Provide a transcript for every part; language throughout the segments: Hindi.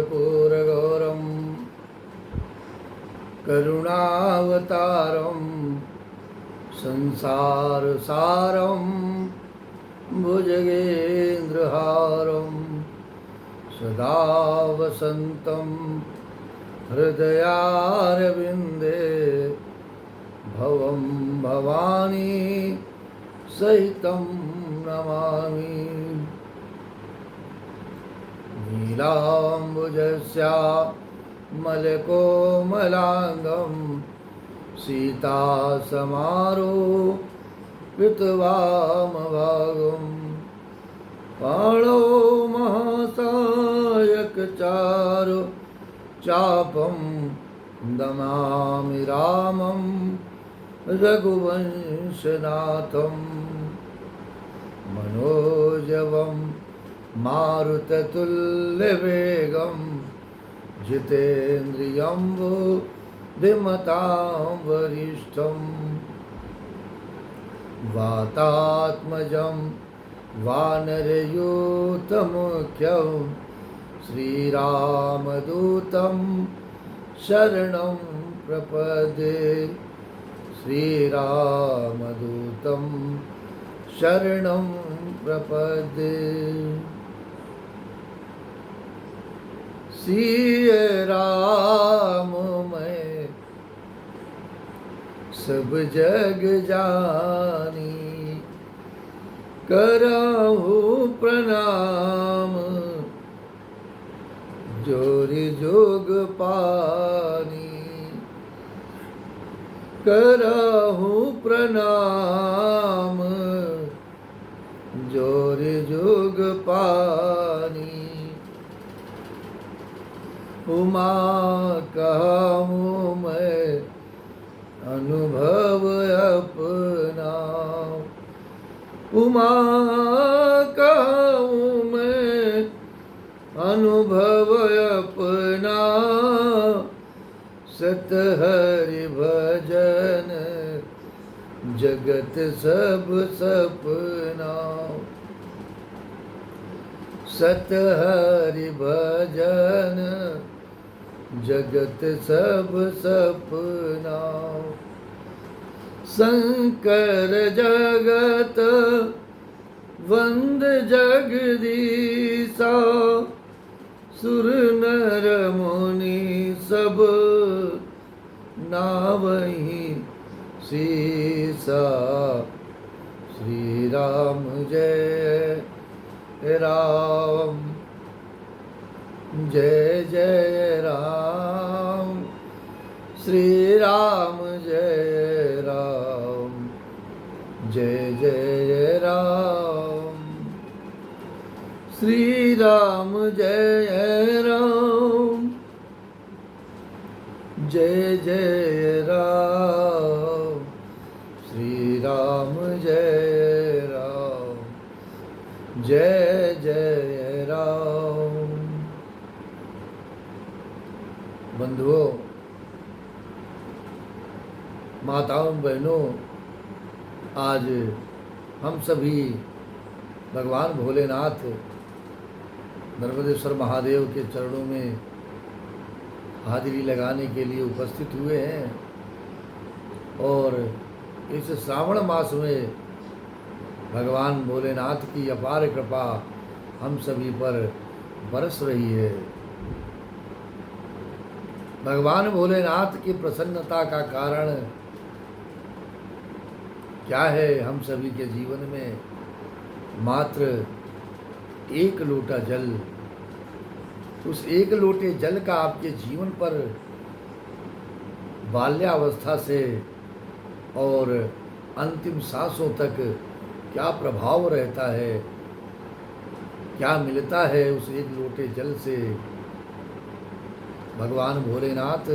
कर्पूरगौरं करुणावतारं संसारसारं भुजगेन्द्रहारं सदा वसन्तं हृदयारविन्दे भवं भवानी सहितं नमामि। नीलाम्बुजस्यामलकोमलाङ्गं सीतासमारोपितवामभागं पाणौ महासायकचारु चापं नमामि रामं रघुवंशनाथं मनोजवं मारुततुल्यवेगं जितेन्द्रियं बुद्धिमतां वरिष्ठं वातात्मजं वानरयूथमुख्यं श्रीरामदूतं शरणं प्रपद्ये। श्रीरामदूतं शरणं प्रपद्ये। सिय राम मैं सब जग जानी, करहूँ प्रणाम जोरि जोग पानी। करहूँ प्रणाम जोरि जोग पानी। उमा कहूँ मैं अनुभव अपना, उमा कहूँ मैं अनुभव अपना। सत हरि भजन जगत सब सपना, सत हरि भजन जगत सब सपना। शंकर जगत वंद जगदीसा, सुर नर मुनि सब नावहि सीसा। श्री राम जय राम, जय जय राम। श्री राम जय राम, जय जय राम। श्री राम जय राम, जय जय राम। श्री राम जय राम, जय जय राम। बंधुओं, माताओं बहनों, आज हम सभी भगवान भोलेनाथ नर्मदेश्वर महादेव के चरणों में हाजिरी लगाने के लिए उपस्थित हुए हैं। और इस श्रावण मास में भगवान भोलेनाथ की अपार कृपा हम सभी पर बरस रही है। भगवान भोलेनाथ की प्रसन्नता का कारण क्या है? हम सभी के जीवन में मात्र एक लोटा जल, उस एक लोटे जल का आपके जीवन पर बाल्यावस्था से और अंतिम सांसों तक क्या प्रभाव रहता है, क्या मिलता है उस एक लोटे जल से। भगवान भोलेनाथ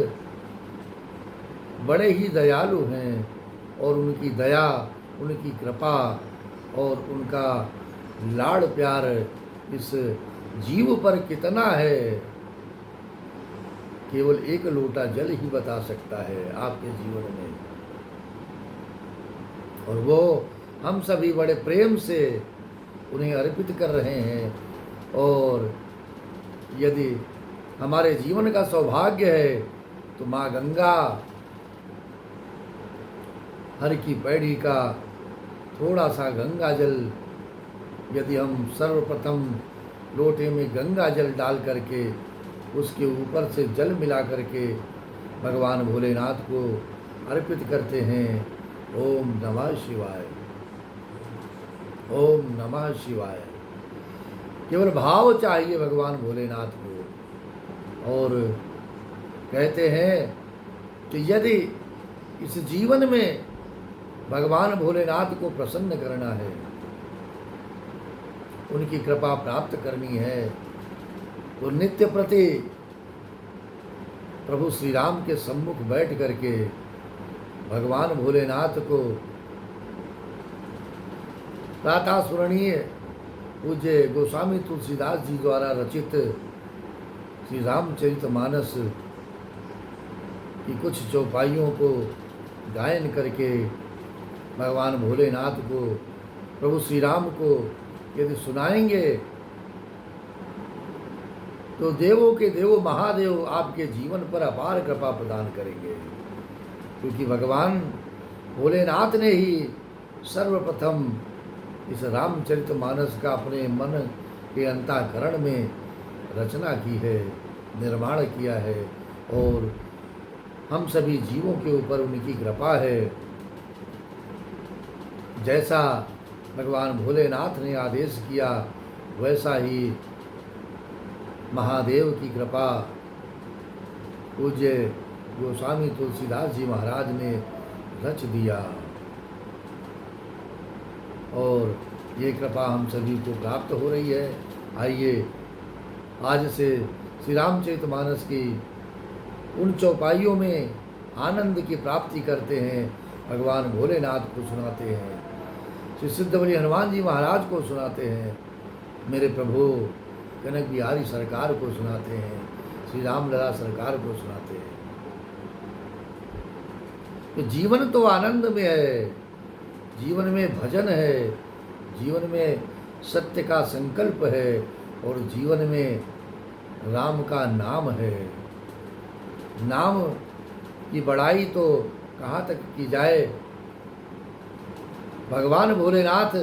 बड़े ही दयालु हैं और उनकी दया, उनकी कृपा और उनका लाड़ प्यार इस जीव पर कितना है, केवल एक लोटा जल ही बता सकता है आपके जीवन में। और वो हम सभी बड़े प्रेम से उन्हें अर्पित कर रहे हैं। और यदि हमारे जीवन का सौभाग्य है तो माँ गंगा हर की पैड़ी का थोड़ा सा गंगा जल यदि हम सर्वप्रथम लोटे में गंगा जल डाल करके उसके ऊपर से जल मिला करके भगवान भोलेनाथ को अर्पित करते हैं। ओम नमः शिवाय, ओम नमः शिवाय। केवल भाव चाहिए भगवान भोलेनाथ को। और कहते हैं कि यदि इस जीवन में भगवान भोलेनाथ को प्रसन्न करना है, उनकी कृपा प्राप्त करनी है, तो नित्य प्रति प्रभु श्री राम के सम्मुख बैठ करके भगवान भोलेनाथ को प्रातः स्मरणीय पूज्य गोस्वामी तुलसीदास जी द्वारा रचित श्री रामचरितमानस की कुछ चौपाइयों को गायन करके भगवान भोलेनाथ को, प्रभु श्री राम को यदि सुनाएंगे तो देवों के देव महादेव आपके जीवन पर अपार कृपा प्रदान करेंगे। क्योंकि भगवान भोलेनाथ ने ही सर्वप्रथम इस रामचरितमानस का अपने मन के अंतःकरण में रचना की है, निर्माण किया है, और हम सभी जीवों के ऊपर उनकी कृपा है। जैसा भगवान भोलेनाथ ने आदेश किया वैसा ही महादेव की कृपा पूज्य गोस्वामी तुलसीदास जी महाराज ने रच दिया, और ये कृपा हम सभी को प्राप्त हो रही है। आइए आज से श्री रामचरितमानस की उन चौपाइयों में आनंद की प्राप्ति करते हैं, भगवान भोलेनाथ को सुनाते हैं, श्री सिद्धबली हनुमान जी महाराज को सुनाते हैं, मेरे प्रभु कनक बिहारी सरकार को सुनाते हैं, श्री रामलला सरकार को सुनाते हैं। तो जीवन तो आनंद में है, जीवन में भजन है, जीवन में सत्य का संकल्प है, और जीवन में राम का नाम है। नाम की बड़ाई तो कहाँ तक की जाए। भगवान भोलेनाथ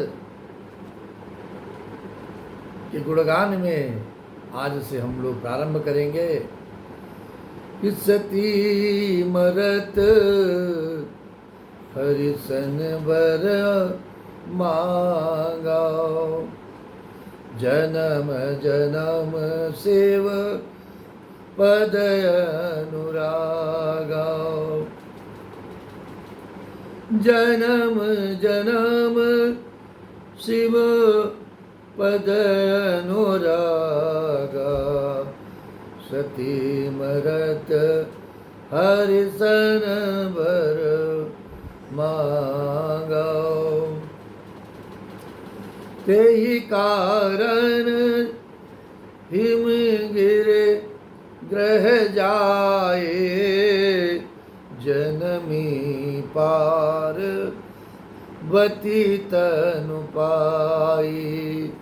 के गुणगान में आज से हम लोग प्रारंभ करेंगे। सती मरत हरिसन बर मांगा, जन्म जन्म सेव पद अनुरागा, जन्म जन्म शिव पद अनुरागा, सती मरत हरिसन बर मांगा, तेहि कारण हिम गिरे ग्रह जाए, जनमी पार बती तनु पाई,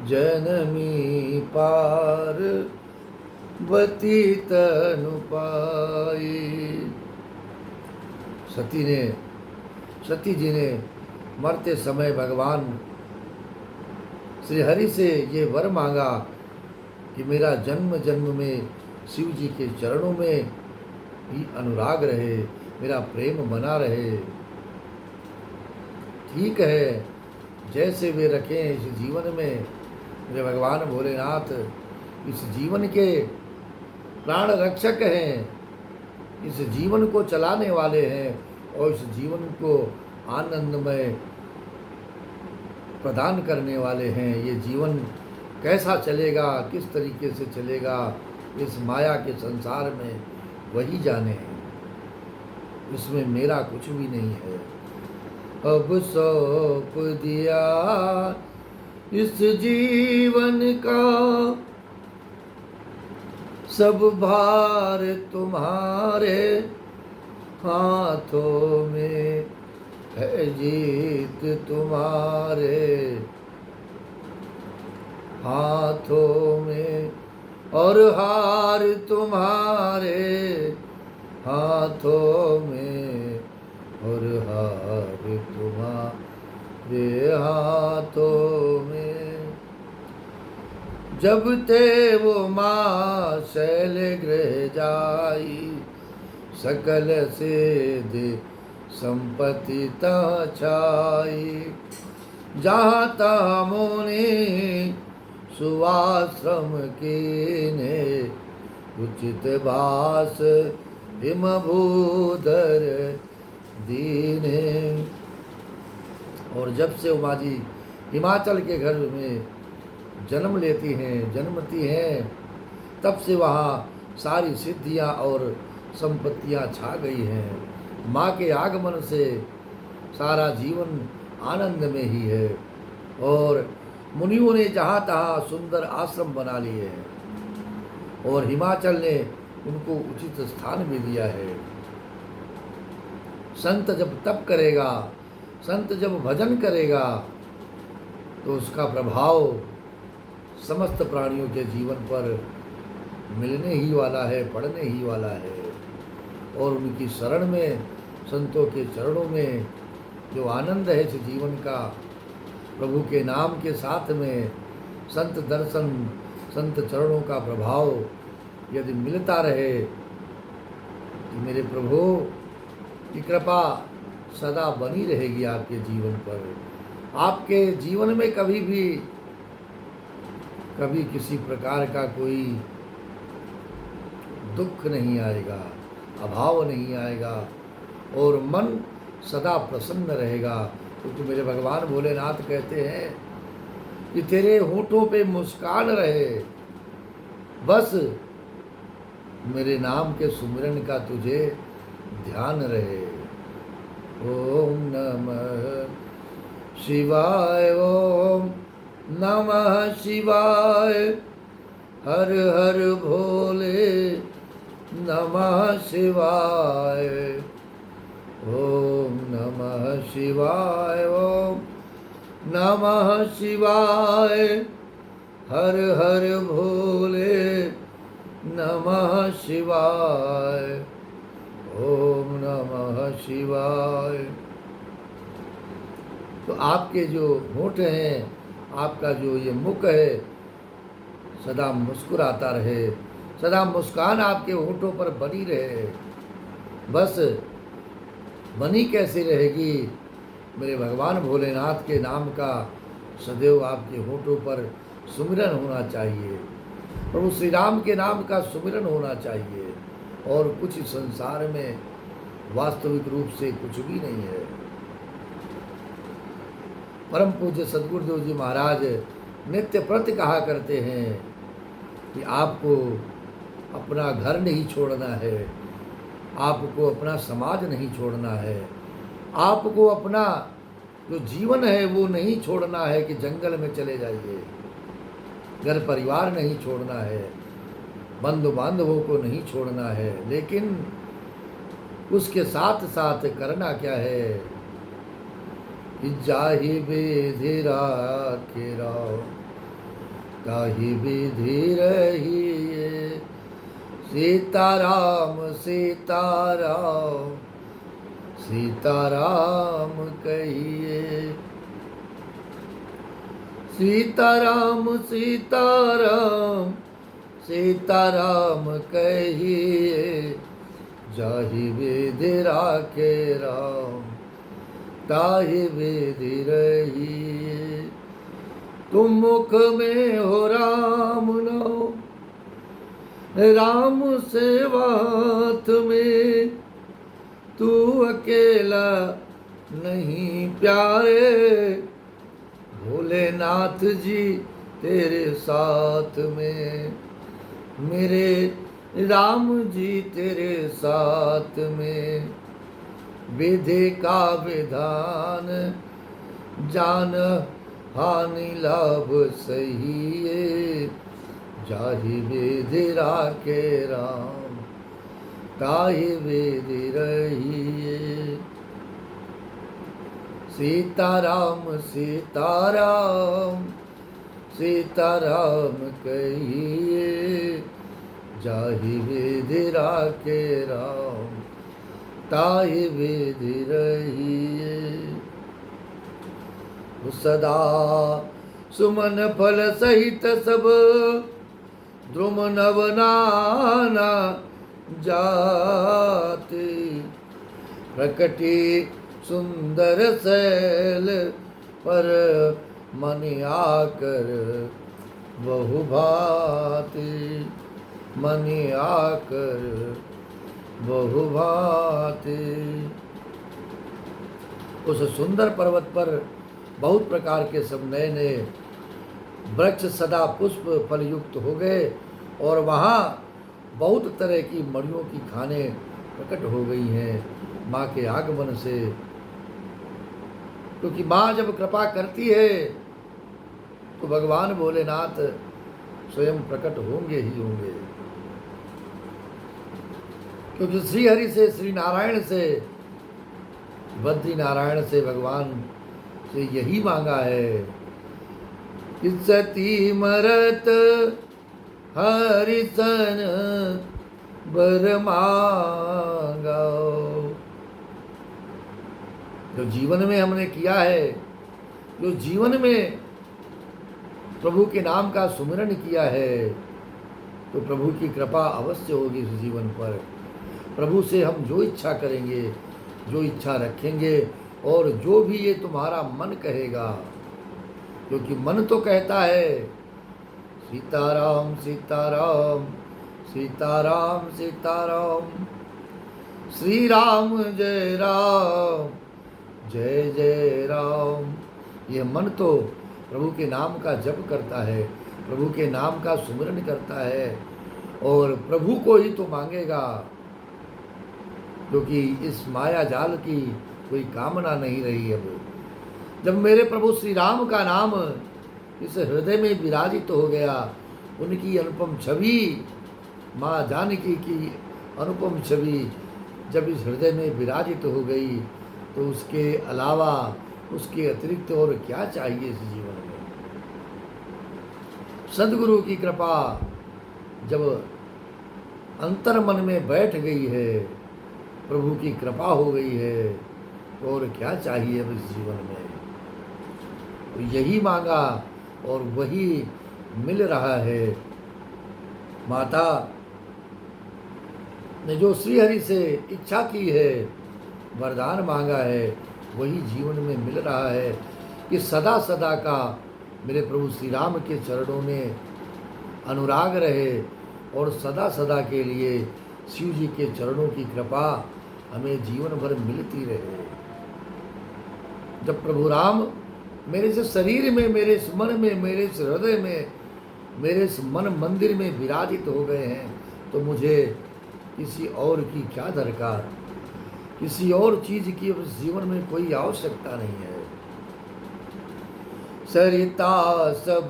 जनमी पार बती तनु पाई। सती जी ने मरते समय भगवान श्री हरि से ये वर मांगा कि मेरा जन्म जन्म में शिव जी के चरणों में ही अनुराग रहे, मेरा प्रेम बना रहे। ठीक है, जैसे वे रखें इस जीवन में, मेरे भगवान भोलेनाथ इस जीवन के प्राण रक्षक हैं, इस जीवन को चलाने वाले हैं, और इस जीवन को आनंदमय प्रदान करने वाले हैं। ये जीवन कैसा चलेगा, किस तरीके से चलेगा इस माया के संसार में, वही जाने हैं, इसमें मेरा कुछ भी नहीं है। अब सौंप दिया इस जीवन का सब भार तुम्हारे हाथों में है, जीत तुम्हारे हाथों में और हार तुम्हारे हाथों में, और हार तुम्हारे हाथों में। जब ते वो माँ शैल गृह जाई, सकल से दे संपत्ति ता छाई। जहाँ तहाँ मोने सुवाश्रम कीने, उचित भास हिम भूधर दीने। और जब से उमा जी हिमाचल के घर में जन्म लेती हैं, जन्मती हैं, तब से वहाँ सारी सिद्धियाँ और संपत्तियाँ छा गई हैं। माँ के आगमन से सारा जीवन आनंद में ही है। और मुनियों ने जहाँ तहाँ सुंदर आश्रम बना लिए हैं और हिमाचल ने उनको उचित स्थान भी दिया है। संत जब तप करेगा, संत जब भजन करेगा, तो उसका प्रभाव समस्त प्राणियों के जीवन पर मिलने ही वाला है, पड़ने ही वाला है। और उनकी शरण में, संतों के चरणों में जो आनंद है इस जीवन का, प्रभु के नाम के साथ में संत दर्शन, संत चरणों का प्रभाव यदि मिलता रहे, तो मेरे प्रभु की कृपा सदा बनी रहेगी आपके जीवन पर। आपके जीवन में कभी किसी प्रकार का कोई दुख नहीं आएगा, अभाव नहीं आएगा और मन सदा प्रसन्न रहेगा। क्योंकि मेरे भगवान भोलेनाथ कहते हैं कि तेरे होठों पे मुस्कान रहे, बस मेरे नाम के सुमिरन का तुझे ध्यान रहे। ओम नमः शिवाय, ओम नमः शिवाय, हर हर भोले नमः शिवाय। ओम नमः शिवाय, ओम नमः शिवाय, हर हर भोले नमः शिवाय। ओम नमः शिवाय। तो आपके जो होठ हैं, आपका जो ये मुख है, सदा मुस्कुराता रहे, सदा मुस्कान आपके होठों पर बनी रहे। बस बनी कैसे रहेगी? मेरे भगवान भोलेनाथ के नाम का सदैव आपके होठों पर सुमिरन होना चाहिए, प्रभु श्री राम के नाम का सुमिरन होना चाहिए। और कुछ संसार में वास्तविक रूप से कुछ भी नहीं है। परम पूज्य सद्गुरुदेव जी महाराज नित्य प्रति कहा करते हैं कि आपको अपना घर नहीं छोड़ना है, आपको अपना समाज नहीं छोड़ना है, आपको अपना जो जीवन है वो नहीं छोड़ना है कि जंगल में चले जाइए, घर परिवार नहीं छोड़ना है, बंधु बांधवों को नहीं छोड़ना है, लेकिन उसके साथ साथ करना क्या है कि जाहि विधि राखे राव, ताहि विधि रहिए। सीताराम सीताराम सीताराम कहिए। सीताराम सीताराम सीताराम कहिए। जाहि विधि राखे राम, ताहि विधि रहिए। तुम मुख में हो राम नाम, राम सेवात में, तू अकेला नहीं प्यारे, भोलेनाथ जी तेरे साथ में, मेरे राम जी तेरे साथ में। विधि का विधान जान हानि लाभ सही है। जाहि विधि राखे राम, ताहि विधि रहिए। सीताराम सीताराम सीताराम कहिए, जाहि विधि राखे राम, ताहि विधि रहिए। सदा सुमन फल सहित सब, द्रुम नव नाना जाति। प्रकटी सुंदर शैल पर, मन आकर बहु भांति। मन आकर बहु भांति। उस सुंदर पर्वत पर बहुत प्रकार के सब नए नए वृक्ष सदा पुष्प फल युक्त हो गए, और वहाँ बहुत तरह की मणियों की खानें प्रकट हो गई हैं माँ के आगमन से। क्योंकि माँ जब कृपा करती है तो भगवान भोलेनाथ स्वयं प्रकट होंगे ही होंगे। क्योंकि श्री हरि से, श्री नारायण से, बद्री नारायण से भगवान से यही मांगा है कि सती मरत हरिसन बर मांगा। जो जीवन में हमने किया है, जो जीवन में प्रभु के नाम का सुमिरन किया है, तो प्रभु की कृपा अवश्य होगी इस जीवन पर। प्रभु से हम जो इच्छा करेंगे, जो इच्छा रखेंगे, और जो भी ये तुम्हारा मन कहेगा, क्योंकि मन तो कहता है सीताराम सीताराम सीताराम सीताराम, श्री राम जय राम जय जय राम। ये मन तो प्रभु के नाम का जप करता है, प्रभु के नाम का सुमिरन करता है, और प्रभु को ही तो मांगेगा, क्योंकि इस माया जाल की कोई कामना नहीं रही। अब जब मेरे प्रभु श्री राम का नाम इस हृदय में विराजित हो गया, उनकी अनुपम छवि, माँ जानकी की अनुपम छवि जब इस हृदय में विराजित हो गई, तो उसके अलावा, उसके अतिरिक्त और क्या चाहिए इस जीवन में। सद्गुरु की कृपा जब अंतर मन में बैठ गई है, प्रभु की कृपा हो गई है, तो और क्या चाहिए अब इस जीवन में। तो यही मांगा और वही मिल रहा है। माता ने जो श्री हरि से इच्छा की है, वरदान मांगा है, वही जीवन में मिल रहा है कि सदा सदा का मेरे प्रभु श्री राम के चरणों में अनुराग रहे, और सदा सदा के लिए शिव जी के चरणों की कृपा हमें जीवन भर मिलती रहे। जब प्रभु राम मेरे इस शरीर में, मेरे इस मन में, मेरे इस हृदय में, मेरे इस मन मंदिर में विराजित हो गए हैं, तो मुझे किसी और की क्या दरकार, किसी और चीज की अब जीवन में कोई आवश्यकता नहीं है। सरिता सब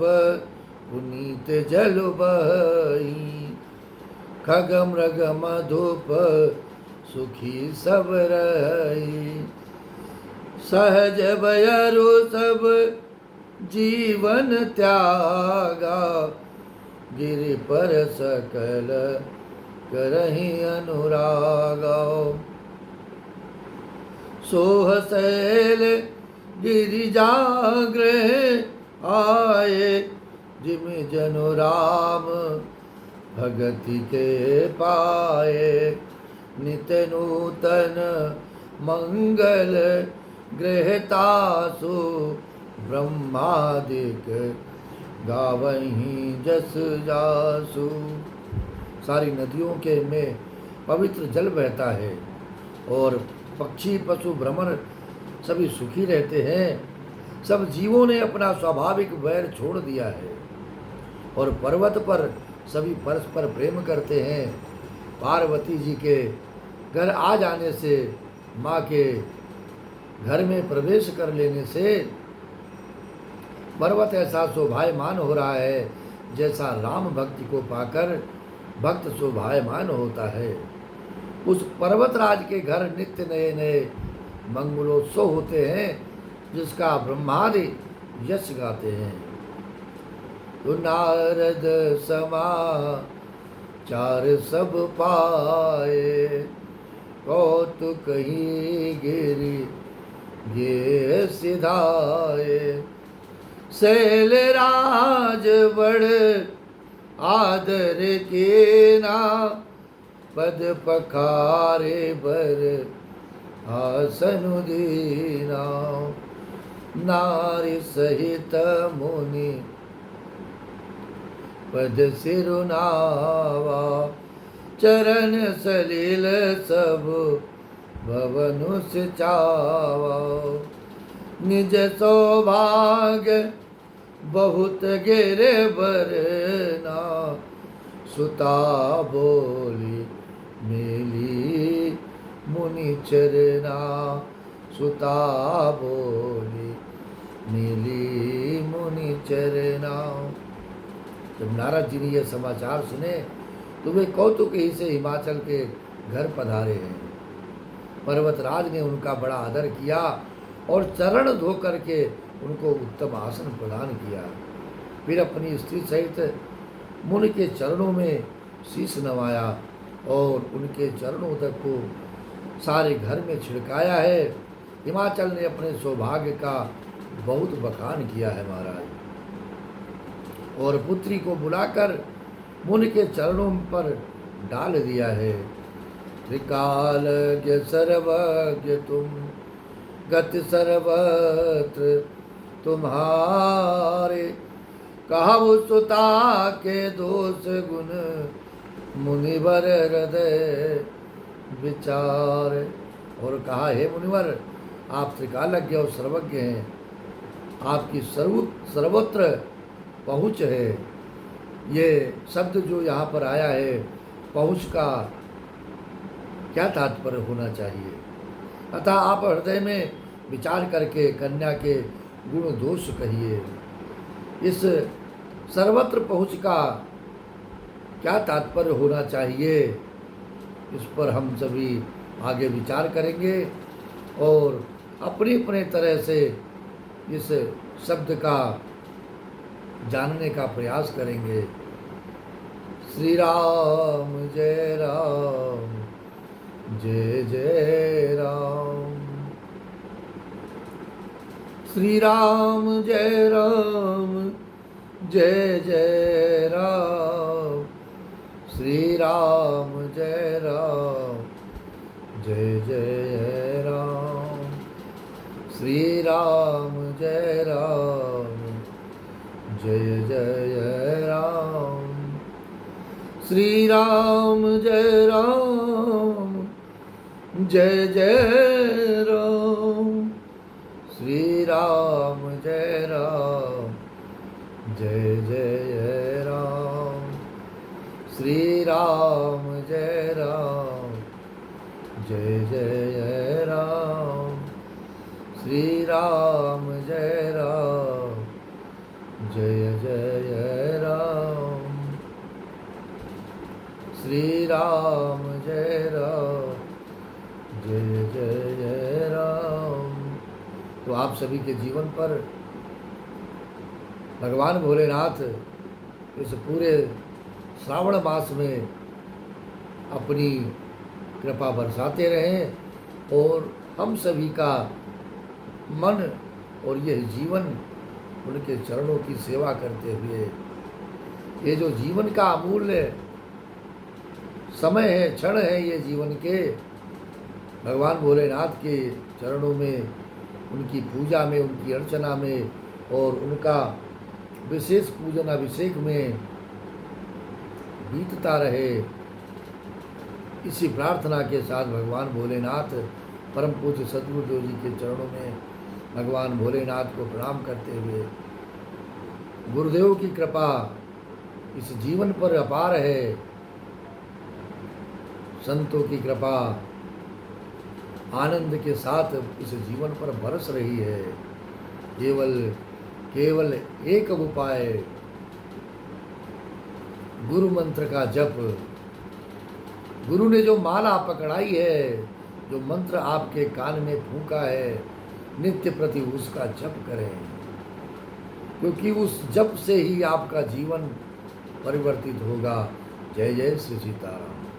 पुनीत जल बही, खग मृग मधुप सुखी सब रही। सहज बयरु सब जीवन त्यागा, गिरि पर सकल करहि अनुरागा। सोह शैल गिरिजागृह आए, जिम जनु राम भगति के पाए। नित नूतन मंगल गृहतासु, ब्रह्मादिक गावहीं जस जासु। सारी नदियों के में पवित्र जल बहता है, और पक्षी पशु भ्रमर सभी सुखी रहते हैं। सब जीवों ने अपना स्वाभाविक वैर छोड़ दिया है, और पर्वत पर सभी परस्पर प्रेम करते हैं। पार्वती जी के घर आ जाने से, माँ के घर में प्रवेश कर लेने से पर्वत ऐसा शोभायमान हो रहा है, जैसा राम भक्ति को पाकर भक्त शोभायमान होता है। उस पर्वतराज के घर नित्य नए नए मंगलोत्सव होते हैं, जिसका ब्रह्मादि यश गाते हैं। तो नारद समाचार सब पाए, कौतुक ही गिरी ये सिधाए। शैलराज बड़ आदर के ना, पद पखारे बर आसन दीना। नारी सहित मुनि पद सिरुनावा, चरण सलील सब भवनु सिचावा। निज सौभाग्य बहुत गिरे बरना, सुता बोली मिली मुनि चरना। सुता बोली मिली मुनि चरना। जब नारद जी ने यह समाचार सुने तो वे कौतुक ही से हिमाचल के घर पधारे हैं। पर्वतराज ने उनका बड़ा आदर किया और चरण धो करके उनको उत्तम आसन प्रदान किया। फिर अपनी स्त्री सहित मुनि के चरणों में शीश नवाया और उनके चरणों तक को सारे घर में छिड़काया है। हिमाचल ने अपने सौभाग्य का बहुत बखान किया है महाराज, और पुत्री को बुलाकर मुनि के चरणों पर डाल दिया है। त्रिकालज्ञ सर्वज्ञ तुम, गति सर्वत्र तुम्हारे। कहु सुता के दोष गुण, मुनिवर हृदय विचार। और कहा, हे मुनिवर, आप त्रिकालज्ञ और सर्वज्ञ हैं, आपकी सर्वत्र पहुँच है। ये शब्द जो यहाँ पर आया है, पहुँच का क्या तात्पर्य होना चाहिए? अतः आप हृदय में विचार करके कन्या के गुण दोष कहिए। इस सर्वत्र पहुँच का क्या तात्पर्य होना चाहिए, इस पर हम सभी आगे विचार करेंगे और अपनी अपने तरह से इस शब्द का जानने का प्रयास करेंगे। श्री राम जय राम, जय जय राम। श्री राम जय राम, जय जय राम। श्री राम जय राम, जय जय राम। श्री राम जय राम, जय जय राम। श्री राम जय राम, जय जय राम। श्री राम जय राम, जय जय राम। श्री राम जय राम, जय जय राम। श्री राम जय राम, जय जय राम। श्री राम जय राम, जय जय राम। तो आप सभी के जीवन पर भगवान भोलेनाथ इस पूरे श्रावण मास में अपनी कृपा बरसाते रहें और हम सभी का मन और यह जीवन उनके चरणों की सेवा करते हुए, ये जो जीवन का अमूल्य समय है, क्षण है ये जीवन के, भगवान भोलेनाथ के चरणों में, उनकी पूजा में, उनकी अर्चना में और उनका विशेष पूजन अभिषेक में बीतता रहे। इसी प्रार्थना के साथ भगवान भोलेनाथ परम पूज्य सद्गुरुदेव जी के चरणों में भगवान भोलेनाथ को प्रणाम करते हुए, गुरुदेव की कृपा इस जीवन पर अपार है, संतों की कृपा आनंद के साथ इस जीवन पर बरस रही है। केवल एक उपाय, गुरु मंत्र का जप। गुरु ने जो माला पकड़ाई है, जो मंत्र आपके कान में फूंका है, नित्य प्रति उसका जप करें। क्योंकि उस जप से ही आपका जीवन परिवर्तित होगा। जय जय श्री सीताराम।